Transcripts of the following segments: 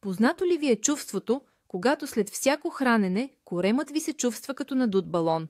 Познато ли ви е чувството, когато след всяко хранене коремът ви се чувства като надут балон?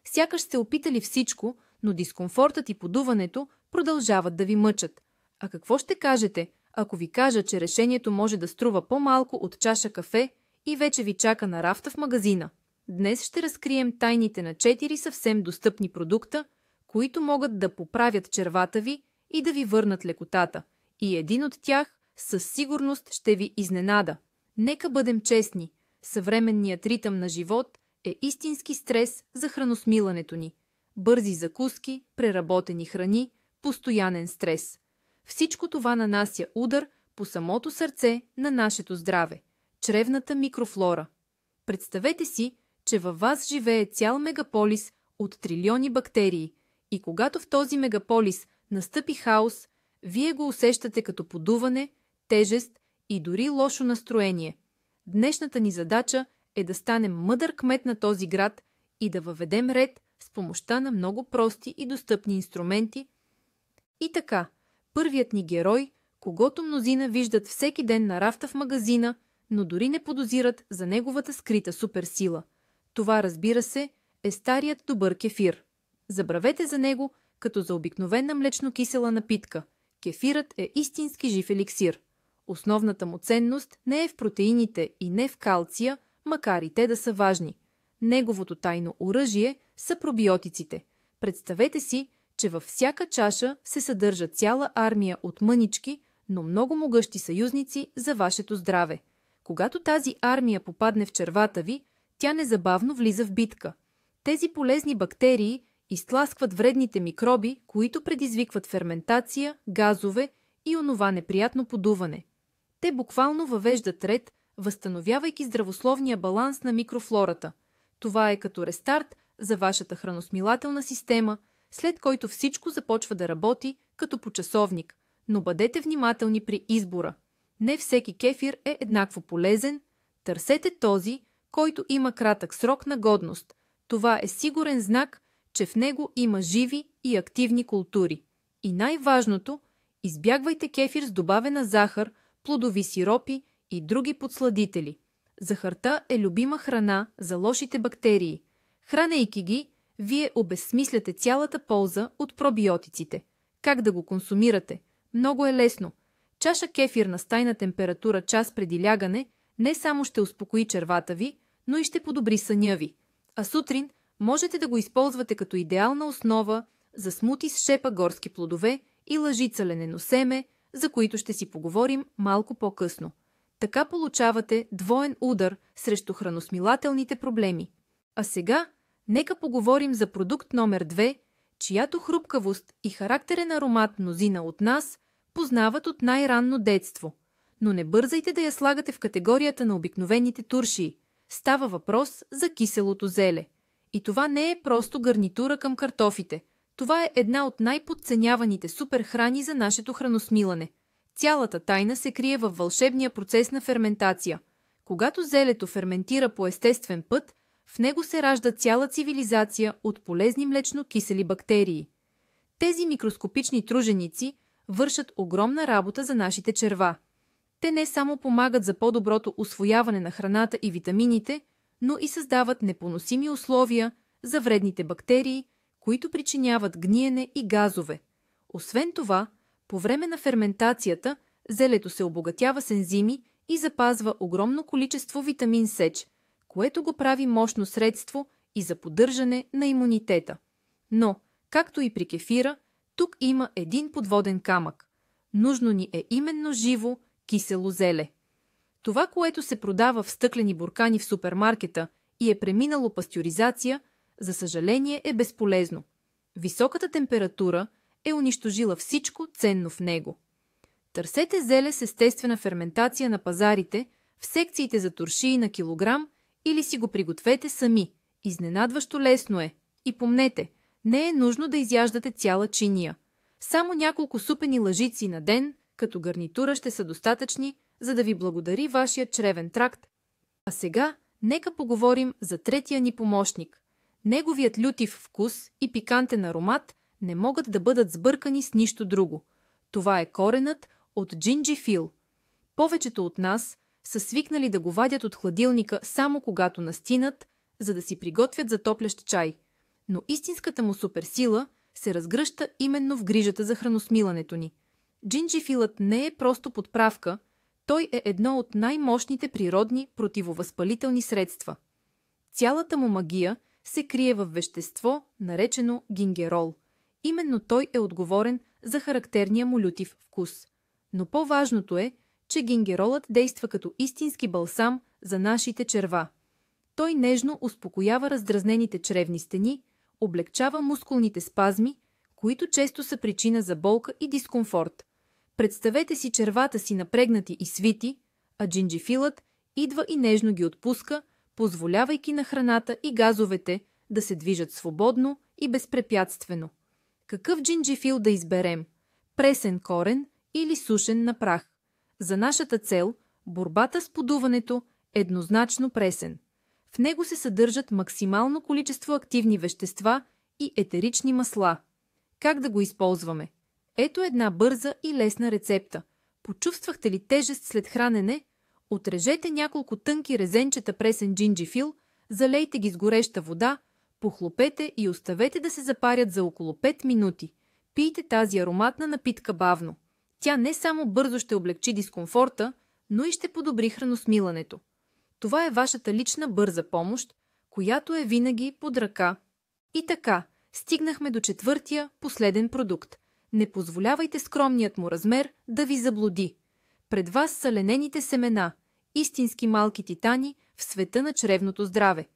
Сякаш сте опитали всичко, но дискомфортът и подуването продължават да ви мъчат. А какво ще кажете, ако ви кажа, че решението може да струва по-малко от чаша кафе и вече ви чака на рафта в магазина? Днес ще разкрием тайните на 4 съвсем достъпни продукта, които могат да поправят червата ви и да ви върнат лекотата. И един от тях със сигурност ще ви изненада. Нека бъдем честни, съвременният ритъм на живот е истински стрес за храносмилането ни. Бързи закуски, преработени храни, постоянен стрес. Всичко това нанася удар по самото сърце на нашето здраве – чревната микрофлора. Представете си, че във вас живее цял мегаполис от трилиони бактерии и когато в този мегаполис настъпи хаос, вие го усещате като подуване, тежест и дори лошо настроение. Днешната ни задача е да станем мъдър кмет на този град и да въведем ред с помощта на много прости и достъпни инструменти. И така, първият ни герой, когото мнозина виждат всеки ден на рафта в магазина, но дори не подозират за неговата скрита суперсила. Това, разбира се, е старият добър кефир. Забравете за него като за обикновена млечно-кисела напитка. Кефирът е истински жив еликсир. Основната му ценност не е в протеините и не в калция, макар и те да са важни. Неговото тайно оръжие са пробиотиците. Представете си, че във всяка чаша се съдържа цяла армия от мънички, но много могъщи съюзници за вашето здраве. Когато тази армия попадне в червата ви, тя незабавно влиза в битка. Тези полезни бактерии изтласкват вредните микроби, които предизвикват ферментация, газове и онова неприятно подуване. Те буквално въвеждат ред, възстановявайки здравословния баланс на микрофлората. Това е като рестарт за вашата храносмилателна система, след който всичко започва да работи като по часовник. Но бъдете внимателни при избора. Не всеки кефир е еднакво полезен. Търсете този, който има кратък срок на годност. Това е сигурен знак, че в него има живи и активни култури. И най-важното, избягвайте кефир с добавена захар, плодови сиропи и други подсладители. Захарта е любима храна за лошите бактерии. Хранейки ги, вие обезсмисляте цялата полза от пробиотиците. Как да го консумирате? Много е лесно. Чаша кефир на стайна температура час преди лягане не само ще успокои червата ви, но и ще подобри съня ви. А сутрин можете да го използвате като идеална основа за смути с шепа горски плодове и лъжица ленено семе, за които ще си поговорим малко по-късно. Така получавате двоен удар срещу храносмилателните проблеми. А сега нека поговорим за продукт номер 2, чиято хрупкавост и характерен аромат мнозина от нас познават от най-ранно детство. Но не бързайте да я слагате в категорията на обикновените туршии. Става въпрос за киселото зеле. И това не е просто гарнитура към картофите. Това е една от най-подценяваните суперхрани за нашето храносмилане. Цялата тайна се крие във вълшебния процес на ферментация. Когато зелето ферментира по естествен път, в него се ражда цяла цивилизация от полезни млечно-кисели бактерии. Тези микроскопични труженици вършат огромна работа за нашите черва. Те не само помагат за по-доброто усвояване на храната и витамините, но и създават непоносими условия за вредните бактерии, които причиняват гниене и газове. Освен това, по време на ферментацията, зелето се обогатява с ензими и запазва огромно количество витамин С, което го прави мощно средство и за поддържане на имунитета. Но, както и при кефира, тук има един подводен камък. Нужно ни е именно живо, кисело зеле. Това, което се продава в стъклени буркани в супермаркета и е преминало пастьоризация, за съжаление е безполезно. Високата температура е унищожила всичко ценно в него. Търсете зеле с естествена ферментация на пазарите, в секциите за туршии на килограм или си го пригответе сами. Изненадващо лесно е. И помнете, не е нужно да изяждате цяла чиния. Само няколко супени лъжици на ден, като гарнитура, ще са достатъчни, за да ви благодари вашият чревен тракт. А сега нека поговорим за третия ни помощник. Неговият лютив вкус и пикантен аромат не могат да бъдат сбъркани с нищо друго. Това е коренът от джинджифил. Повечето от нас, са свикнали да го вадят от хладилника само когато настинат, за да си приготвят затоплящ чай. Но истинската му суперсила се разгръща именно в грижата за храносмилането ни. Джинджифилът не е просто подправка, той е едно от най-мощните природни противовъзпалителни средства. Цялата му магия се крие в вещество, наречено гингерол. Именно той е отговорен за характерния му лютив вкус. Но по-важното е, че гингеролът действа като истински балсам за нашите черва. Той нежно успокоява раздразнените чревни стени, облегчава мускулните спазми, които често са причина за болка и дискомфорт. Представете си червата си напрегнати и свити, а джинджифилът идва и нежно ги отпуска, позволявайки на храната и газовете да се движат свободно и безпрепятствено. Какъв джинджифил да изберем? Пресен корен или сушен на прах? За нашата цел, борбата с подуването, еднозначно пресен. В него се съдържат максимално количество активни вещества и етерични масла. Как да го използваме? Ето една бърза и лесна рецепта. Почувствахте ли тежест след хранене? Отрежете няколко тънки резенчета пресен джинджифил, залейте ги с гореща вода, похлопете и оставете да се запарят за около 5 минути. Пийте тази ароматна напитка бавно. Тя не само бързо ще облегчи дискомфорта, но и ще подобри храносмилането. Това е вашата лична бърза помощ, която е винаги под ръка. И така, стигнахме до четвъртия, последен продукт. Не позволявайте скромният му размер да ви заблуди. Пред вас са ленените семена, истински малки титани в света на чревното здраве.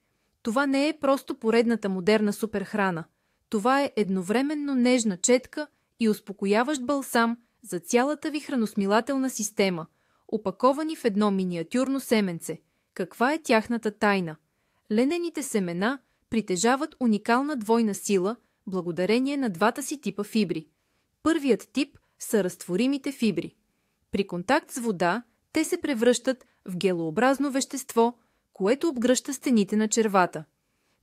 Това не е просто поредната модерна суперхрана. Това е едновременно нежна четка и успокояващ балсам за цялата ви храносмилателна система, опаковани в едно миниатюрно семенце. Каква е тяхната тайна? Ленените семена притежават уникална двойна сила, благодарение на двата си типа фибри. Първият тип са разтворимите фибри. При контакт с вода те се превръщат в гелообразно вещество, което обгръща стените на червата.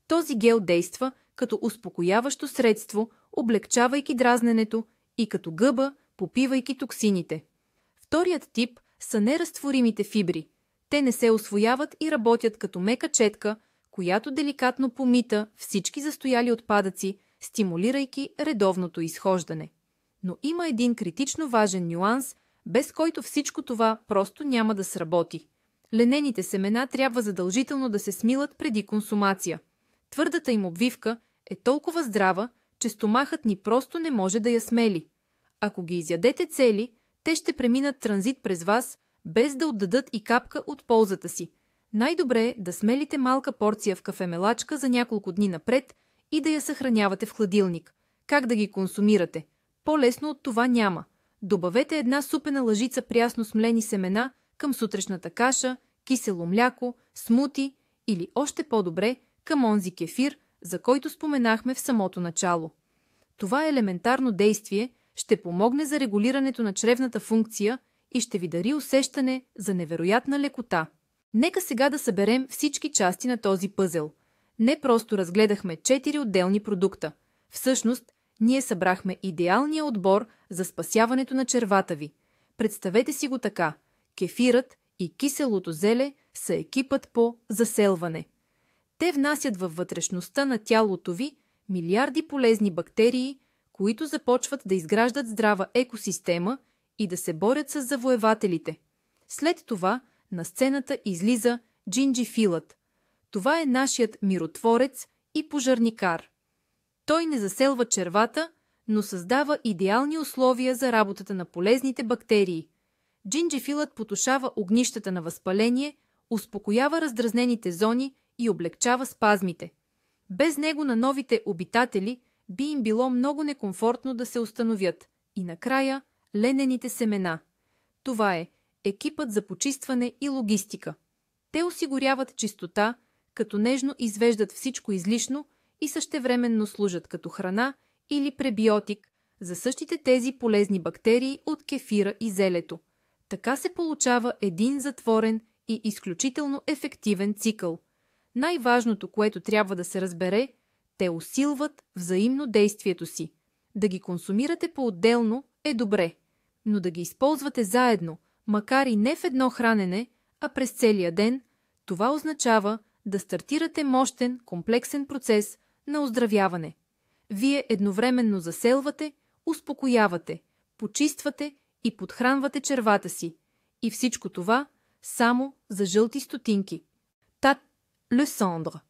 Този гел действа като успокояващо средство, облегчавайки дразненето, и като гъба, попивайки токсините. Вторият тип са неразтворимите фибри. Те не се усвояват и работят като мека четка, която деликатно помита всички застояли отпадъци, стимулирайки редовното изхождане. Но има един критично важен нюанс, без който всичко това просто няма да сработи. Ленените семена трябва задължително да се смилат преди консумация. Твърдата им обвивка е толкова здрава, че стомахът ни просто не може да я смели. Ако ги изядете цели, те ще преминат транзит през вас, без да отдадат и капка от ползата си. Най-добре е да смелите малка порция в кафемелачка за няколко дни напред и да я съхранявате в хладилник. Как да ги консумирате? По-лесно от това няма. Добавете една супена лъжица прясно смлени семена към сутрешната каша, кисело мляко, смути или още по-добре към онзи кефир, за който споменахме в самото начало. Това елементарно действие ще помогне за регулирането на чревната функция и ще ви дари усещане за невероятна лекота. Нека сега да съберем всички части на този пъзел. Не просто разгледахме 4 отделни продукта. Всъщност, ние събрахме идеалния отбор за спасяването на червата ви. Представете си го така. Кефирът и киселото зеле са екипът по заселване. Те внасят във вътрешността на тялото ви милиарди полезни бактерии, които започват да изграждат здрава екосистема и да се борят с завоевателите. След това на сцената излиза джинджифилът. Това е нашият миротворец и пожарникар. Той не заселва червата, но създава идеални условия за работата на полезните бактерии. Джинджифилът потушава огнищата на възпаление, успокоява раздразнените зони и облегчава спазмите. Без него на новите обитатели би им било много некомфортно да се установят. И накрая ленените семена. Това е екипът за почистване и логистика. Те осигуряват чистота, като нежно извеждат всичко излишно и същевременно служат като храна или пребиотик за същите тези полезни бактерии от кефира и зелето. Така се получава един затворен и изключително ефективен цикъл. Най-важното, което трябва да се разбере, те усилват взаимно действието си. Да ги консумирате по-отделно е добре, но да ги използвате заедно, макар и не в едно хранене, а през целия ден, това означава да стартирате мощен, комплексен процес на оздравяване. Вие едновременно заселвате, успокоявате, почиствате и подхранвате червата си. И всичко това само за жълти стотинки. Le cendre.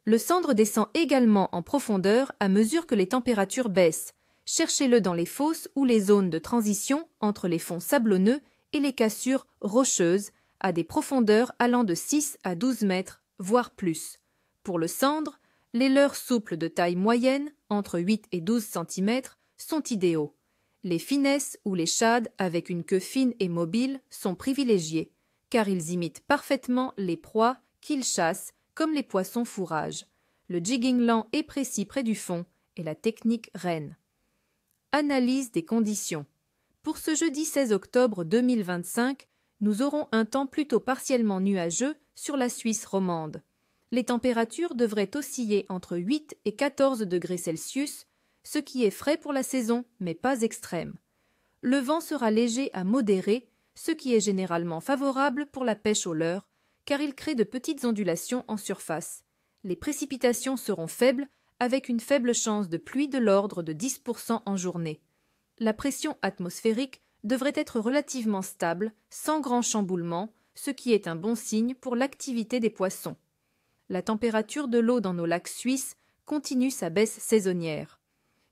Le cendre descend également en profondeur à mesure que les températures baissent. Cherchez-le dans les fosses ou les zones de transition entre les fonds sablonneux et les cassures rocheuses à des profondeurs allant de 6 à 12 mètres, voire plus. Pour le cendre, les leurres souples de taille moyenne, entre 8 et 12 cm, sont idéaux. Les finesses ou les shades avec une queue fine et mobile sont privilégiés, car ils imitent parfaitement les proies qu'ils chassent comme les poissons fourrage. Le jigging lent et précis près du fond est la technique reine. Analyse des conditions. Pour ce jeudi 16 octobre 2025, nous aurons un temps plutôt partiellement nuageux sur la Suisse romande. Les températures devraient osciller entre 8 et 14 degrés Celsius, ce qui est frais pour la saison, mais pas extrême. Le vent sera léger à modéré, ce qui est généralement favorable pour la pêche au leurre, car il crée de petites ondulations en surface. Les précipitations seront faibles, avec une faible chance de pluie de l'ordre de 10% en journée. La pression atmosphérique devrait être relativement stable, sans grand chamboulement, ce qui est un bon signe pour l'activité des poissons. La température de l'eau dans nos lacs suisses continue sa baisse saisonnière.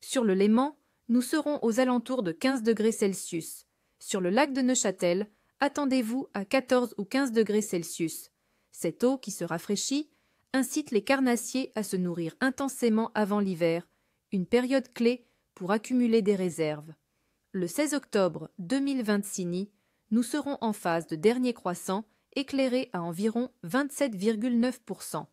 Sur le Léman, nous serons aux alentours de 15 degrés Celsius. Sur le lac de Neuchâtel, attendez-vous à 14 ou 15 degrés Celsius. Cette eau qui se rafraîchit incite les carnassiers à se nourrir intensément avant l'hiver, une période clé pour accumuler des réserves. Le 16 octobre 2026, nous serons en phase de dernier croissant, éclairé à environ 27,9%.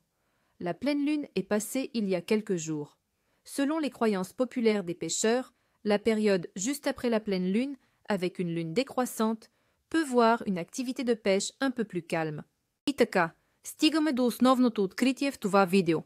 La pleine lune est passée il y a quelques jours. Selon les croyances populaires des pêcheurs, la période juste après la pleine lune, avec une lune décroissante, peut voir une activité de pêche un peu plus calme. И така, стигаме до основното откритие в това видео.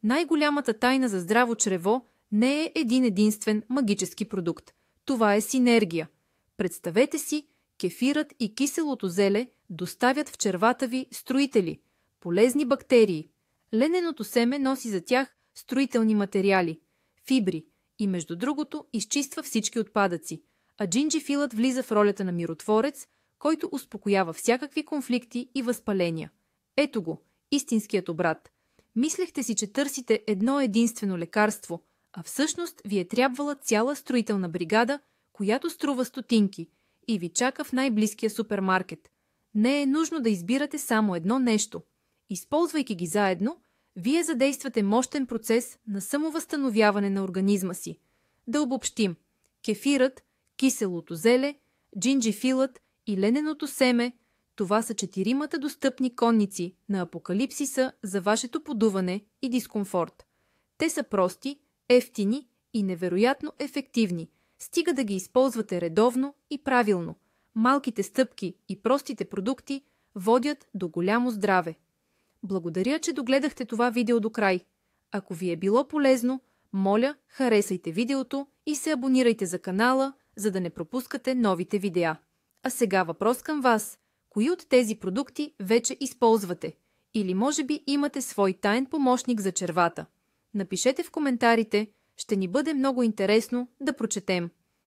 Най-голямата тайна за здраво чрево не е един единствен магически продукт. Това е синергия. Представете си, кефирът и киселото зеле доставят в червата ви строители, полезни бактерии. Лененото семе носи за тях строителни материали, фибри и между другото изчиства всички отпадъци, а джинджифилът влиза в ролята на миротворец, който успокоява всякакви конфликти и възпаления. Ето го, истинският обрат. Мислехте си, че търсите едно единствено лекарство, а всъщност ви е трябвала цяла строителна бригада, която струва стотинки и ви чака в най-близкия супермаркет. Не е нужно да избирате само едно нещо. Използвайки ги заедно, вие задействате мощен процес на самовъзстановяване на организма си. Да обобщим. Кефирът, киселото зеле, джинджифилът и лененото семе – това са 4 достъпни конници на апокалипсиса за вашето подуване и дискомфорт. Те са прости, евтини и невероятно ефективни, стига да ги използвате редовно и правилно. Малките стъпки и простите продукти водят до голямо здраве. Благодаря, че догледахте това видео до край. Ако ви е било полезно, моля, харесайте видеото и се абонирайте за канала, за да не пропускате новите видеа. А сега въпрос към вас. Кои от тези продукти вече използвате? Или може би имате свой таен помощник за червата? Напишете в коментарите, ще ни бъде много интересно да прочетем.